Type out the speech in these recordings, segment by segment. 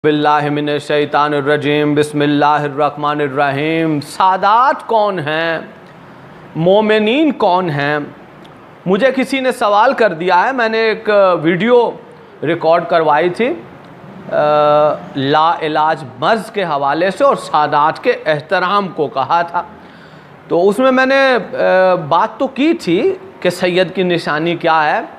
बिल्लाहिमिनश्शैतानिर्रजीम बिस्मिल्लाहिर्रहमानिर्रहीम। सादात कौन हैं, मोमिनीन कौन हैं? मुझे किसी ने सवाल कर दिया है। मैंने एक वीडियो रिकॉर्ड करवाई थी ला इलाज मर्ज़ के हवाले से और सादात के एहतराम को कहा था। तो उसमें मैंने बात तो की थी कि सैयद की निशानी क्या है।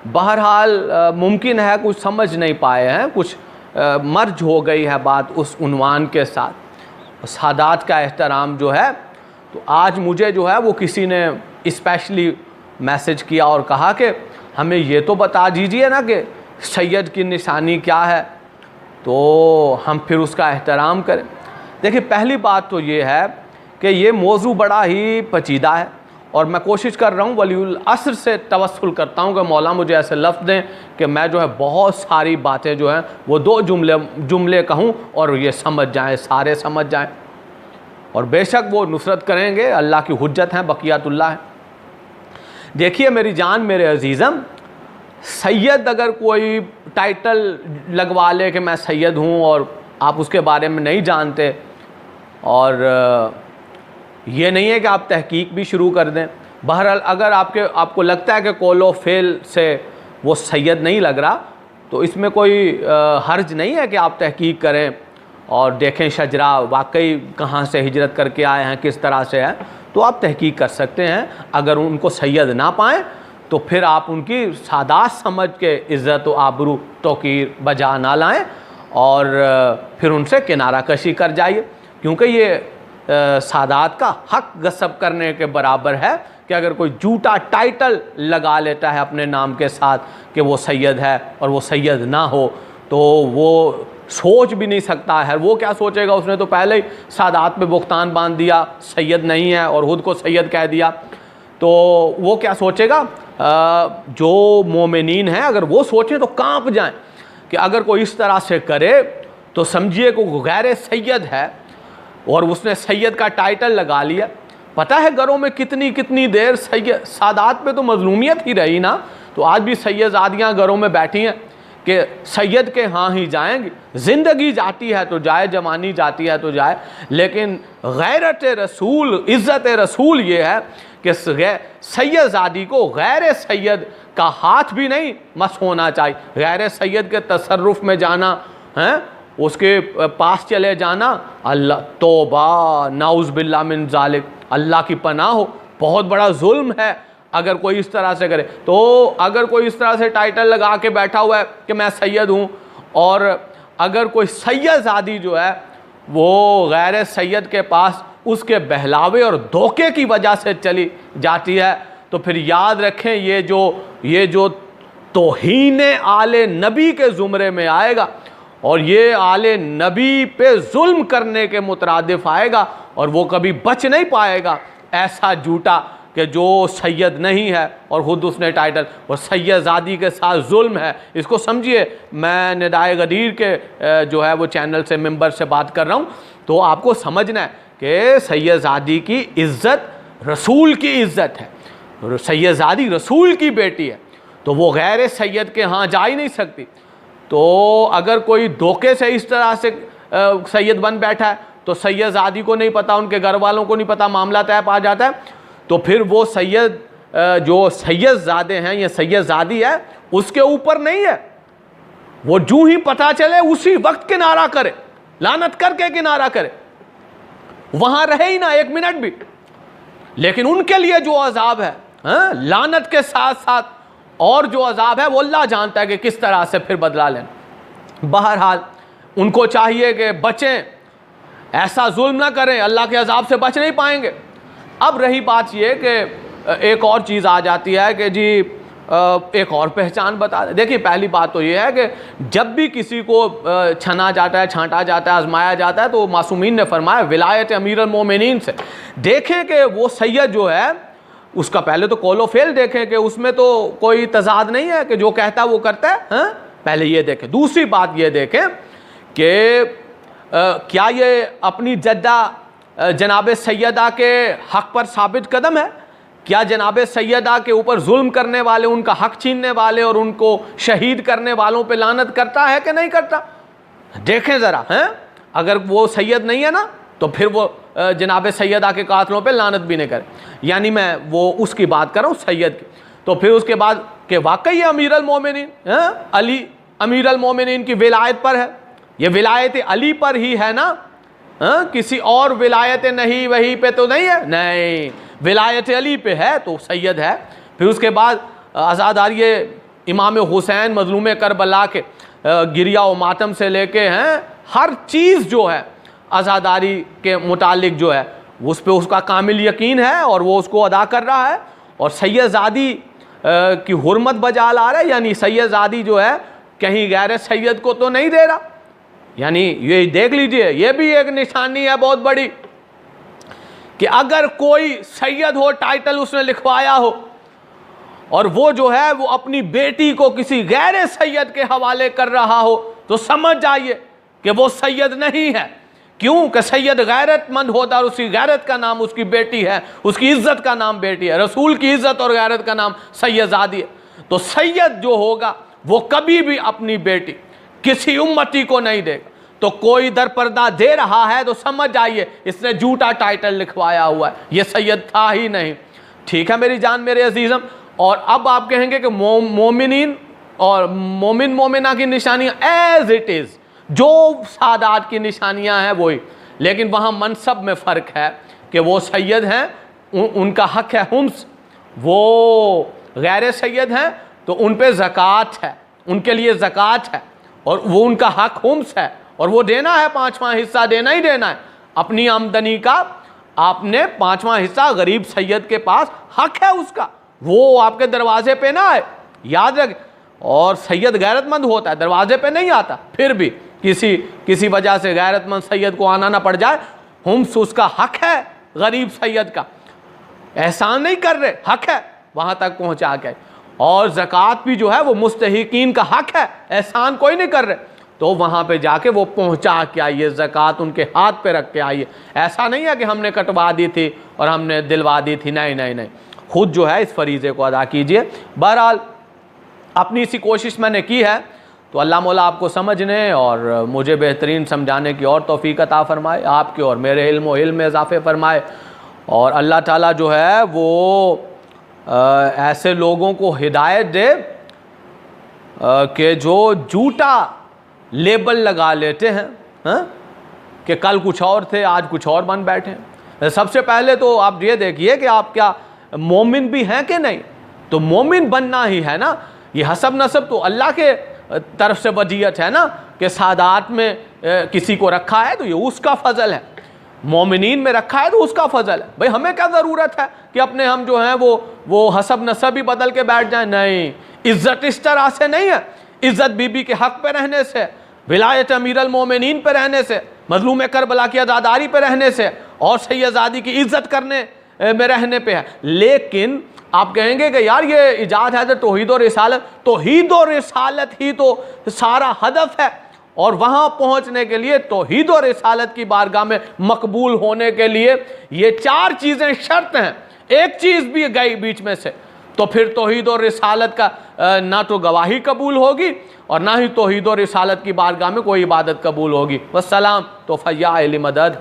बहरहाल मुमकिन है कुछ समझ नहीं पाए हैं, कुछ मर्ज हो गई है बात उस उन्वान के साथ। सादात का एहतराम जो है, तो आज मुझे जो है वो किसी ने स्पेशली मैसेज किया और कहा कि हमें ये तो बता दीजिए ना कि सैयद की निशानी क्या है, तो हम फिर उसका एहतराम करें। देखिए, पहली बात तो ये है कि ये मौजू बड़ा ही पेचीदा है और मैं कोशिश कर रहा हूँ, वलीउल असर से तवस्सुल करता हूँ कि मौला मुझे ऐसे लफ्ज़ दें कि मैं जो है बहुत सारी बातें जो हैं वो दो जुमले कहूँ और ये समझ जाएं, सारे समझ जाएं। और बेशक वो नुसरत करेंगे, अल्लाह की हुज्जत हैं, बकियातुल्लाह है। देखिए मेरी जान, मेरे अजीज़म, सैयद अगर कोई टाइटल लगवा ले कि मैं सैयद हूँ और आप उसके बारे में नहीं जानते, और ये नहीं है कि आप तहकीक भी शुरू कर दें। बहरहाल अगर आपको लगता है कि कौलो फेल से वो सैयद नहीं लग रहा, तो इसमें कोई हर्ज नहीं है कि आप तहकीक करें और देखें शजरा वाकई कहाँ से हिजरत करके आए हैं, किस तरह से है, तो आप तहकीक कर सकते हैं। अगर उनको सैयद ना पाएँ तो फिर आप उनकी सादात समझ के इज़्ज़त व आबरू तौकीर बजा ना लाएँ और फिर उनसे किनारा कशी कर जाइए, क्योंकि ये सादात का हक गस्ब करने के बराबर है कि अगर कोई झूठा टाइटल लगा लेता है अपने नाम के साथ कि वो सैयद है और वो सैयद ना हो, तो वो सोच भी नहीं सकता है। वो क्या सोचेगा, उसने तो पहले ही सादात पे बुख्तान बांध दिया, सैयद नहीं है और खुद को सैयद कह दिया, तो वो क्या सोचेगा। जो मोमिनीन हैं अगर वो सोचें तो कांप जाएं कि अगर कोई इस तरह से करे तो समझिए कि वो गैर सैयद है और उसने सैयद का टाइटल लगा लिया। पता है घरों में कितनी कितनी देर सैयद सादात पे तो मजलूमियत ही रही ना, तो आज भी सैयदादियाँ घरों में बैठी हैं कि सैयद के हाँ ही जाएंगी। ज़िंदगी जाती है तो जाए, जवानी जाती है तो जाए, लेकिन गैरत रसूल, इज़्ज़त रसूल ये है कि सैयदादी को गैर सैयद का हाथ भी नहीं मस होना चाहिए। गैर सैयद के तसर्रुफ़ में जाना है, उसके पास चले जाना, अल्लाह तौबा नाउज़ बिल्लाह मिन ज़ालिक, अल्लाह की पनाह हो, बहुत बड़ा जुल्म है अगर कोई इस तरह से करे। तो अगर कोई इस तरह से टाइटल लगा के बैठा हुआ है कि मैं सैयद हूँ, और अगर कोई सैयदादी जो है वो गैर सैयद के पास उसके बहलावे और धोखे की वजह से चली जाती है, तो फिर याद रखें ये जो तौहीन आले नबी के ज़ुमरे में आएगा और ये आले नबी पे जुल्म करने के मुतरादिफ आएगा और वो कभी बच नहीं पाएगा। ऐसा झूठा कि जो सैयद नहीं है और ख़ुद उसने टाइटल, और सैयदादी के साथ जुल्म है, इसको समझिए। मैं निदाए गदीर के जो है वो चैनल से, मेंबर से बात कर रहा हूँ, तो आपको समझना है कि सैयदादी की इज़्ज़त रसूल की इज़्ज़त है। सैयदादी रसूल की बेटी है, तो वो गैर सैयद के यहाँ जा ही नहीं सकती। तो अगर कोई धोखे से इस तरह से सैयद बन बैठा है तो सैयदादी को नहीं पता, उनके घर वालों को नहीं पता, मामला तय पा जाता है, तो फिर वो सैयद जो सैयदजादे हैं या सैयदजादी है उसके ऊपर नहीं है। वो जूं ही पता चले उसी वक्त किनारा करे, लानत करके किनारा करे, वहां रहे ही ना एक मिनट भी। लेकिन उनके लिए जो अजाब है, लानत के साथ साथ और जो अजाब है वो अल्लाह जानता है कि किस तरह से फिर बदला लें। बहरहाल उनको चाहिए कि बचें, ऐसा जुल्म ना करें, अल्लाह के अजाब से बच नहीं पाएंगे। अब रही बात ये कि एक और चीज़ आ जाती है कि जी एक और पहचान बता दें। देखिए, पहली बात तो ये है कि जब भी किसी को छना जाता है, छांटा जाता है, आजमाया जाता है, तो मासूमीन ने फरमाया विलायत अमीर अल मोमिनीन से देखें कि वो सैयद जो है उसका पहले तो कौलो फेल देखें कि उसमें तो कोई तजाद नहीं है कि जो कहता है वो करता है, पहले ये देखें। दूसरी बात ये देखें कि क्या ये अपनी जद्दा जनाब सैयदा के हक़ पर साबित कदम है? क्या जनाब सैयदा के ऊपर जुल्म करने वाले, उनका हक़ छीनने वाले और उनको शहीद करने वालों पे लानत करता है कि नहीं करता? देखें ज़रा, हैं, अगर वो सैयद नहीं है ना तो फिर वो जनाब सैयदा के कातलों पे लानत भी नहीं करे। यानी मैं वो उसकी बात कर रहा हूँ, सैयद की। तो फिर उसके बाद कि वाकई अमीर अल मोमिनीन, अली अमीर अल मोमिनीन की विलायत पर है, ये विलायत अली पर ही है ना, किसी और विलायत नहीं वही पे तो नहीं है, नहीं, विलायत अली पे है तो सैयद है। फिर उसके बाद आज़ादारी इमाम हुसैन मजलूम करबला के गिरिया व मातम से लेके हैं हर चीज़ जो है आज़ादारी के मुतालिक जो है उस पर उसका कामिल यकीन है और वो उसको अदा कर रहा है। और सैयदज़ादी की हुर्मत बजा ला रहा है, यानी सैयदज़ादी जो है कहीं गैर सैयद को तो नहीं दे रहा। यानी ये देख लीजिए, ये भी एक निशानी है बहुत बड़ी कि अगर कोई सैयद हो, टाइटल उसने लिखवाया हो और वो जो है वो अपनी बेटी को किसी गैर सैयद के हवाले कर रहा हो तो समझ जाइए कि वो सैयद नहीं है। क्यों कि सैयद गैरतमंद होता है और उसकी गैरत का नाम उसकी बेटी है, उसकी इज्जत का नाम बेटी है। रसूल की इज्जत और गैरत का नाम सैयदज़ादी है। तो सैयद जो होगा वो कभी भी अपनी बेटी किसी उम्मती को नहीं देगा। तो कोई दरपर्दा दे रहा है तो समझ जाइए इसने झूठा टाइटल लिखवाया हुआ है, ये सैयद था ही नहीं। ठीक है मेरी जान, मेरे अजीज़म। और अब आप कहेंगे कि मोमिनीन और मोमिन मोमिना की निशानियाँ एज इट इज़ जो सादात की निशानियाँ हैं वही, लेकिन वहाँ मनसब में फ़र्क है कि वो सैयद हैं, उनका हक है हुम्स, वो गैर सैयद हैं तो उन पे ज़कात है, उनके लिए ज़कात है और वो उनका हक हुम्स है और वो देना है, 5वां हिस्सा देना ही देना है अपनी आमदनी का। आपने 5वां हिस्सा गरीब सैयद के पास हक है उसका, वो आपके दरवाजे पे ना आए, याद रख। और सैयद गैरतमंद होता है, दरवाजे पे नहीं आता, फिर भी किसी वजह से गैरतमंद सैयद को आना ना पड़ जाए, हुम्स उसका हक है गरीब सैयद का, एहसान नहीं कर रहे, हक है वहाँ तक पहुँचा के। और ज़कात भी जो है वो मुस्तहिकीन का हक है, एहसान कोई नहीं कर रहे, तो वहाँ पे जाके वो पहुँचा के आइए, ज़कात उनके हाथ पे रख के आइए। ऐसा नहीं है कि हमने कटवा दी थी और हमने दिलवा दी थी, नहीं नहीं नहीं, खुद जो है इस फरीज़े को अदा कीजिए। बहरहाल अपनी सी कोशिश मैंने की है, तो अल्लाह मौला आपको समझने और मुझे बेहतरीन समझाने की और तौफीक अता फ़रमाए, आपके और मेरे इल्म में इजाफ़े फ़रमाए। और अल्लाह ताला जो है वो ऐसे लोगों को हिदायत दे कि जो झूठा लेबल लगा लेते हैं, कि कल कुछ और थे आज कुछ और बन बैठे। सबसे पहले तो आप ये देखिए कि आप क्या मोमिन भी हैं कि नहीं। तो मोमिन बनना ही है ना, ये हसब नसब तो अल्लाह के तरफ से वजीयत है ना कि सादात में किसी को रखा है तो ये उसका फजल है, मोमिनीन में रखा है तो उसका फजल है। भाई हमें क्या ज़रूरत है कि अपने हम जो हैं वो हसब नसब ही बदल के बैठ जाए। नहीं, इज़्ज़त इस तरह से नहीं है, इज़्ज़त बीबी के हक़ पे रहने से, विलायत अमीर अल मोमिनीन पे रहने से, मज़लूम करबला की आज़ादारी पे रहने से और सैयदज़ादी की इज़्ज़त करने में रहने पे है। लेकिन आप कहेंगे कि यार ये इजाद है तो तौहीद और रिसालत, तौहीद और रिसालत ही तो सारा हदफ है और वहाँ पहुँचने के लिए तौहीद और रिसालत की बारगाह में मकबूल होने के लिए ये 4 चीज़ें शर्त हैं। एक चीज़ भी गई बीच में से तो फिर तौहीद और रिसालत का ना तो गवाही कबूल होगी और ना ही तौहीद और रिसालत की बारगाह में कोई इबादत कबूल होगी। वस्सलाम। तो फया अली मदद।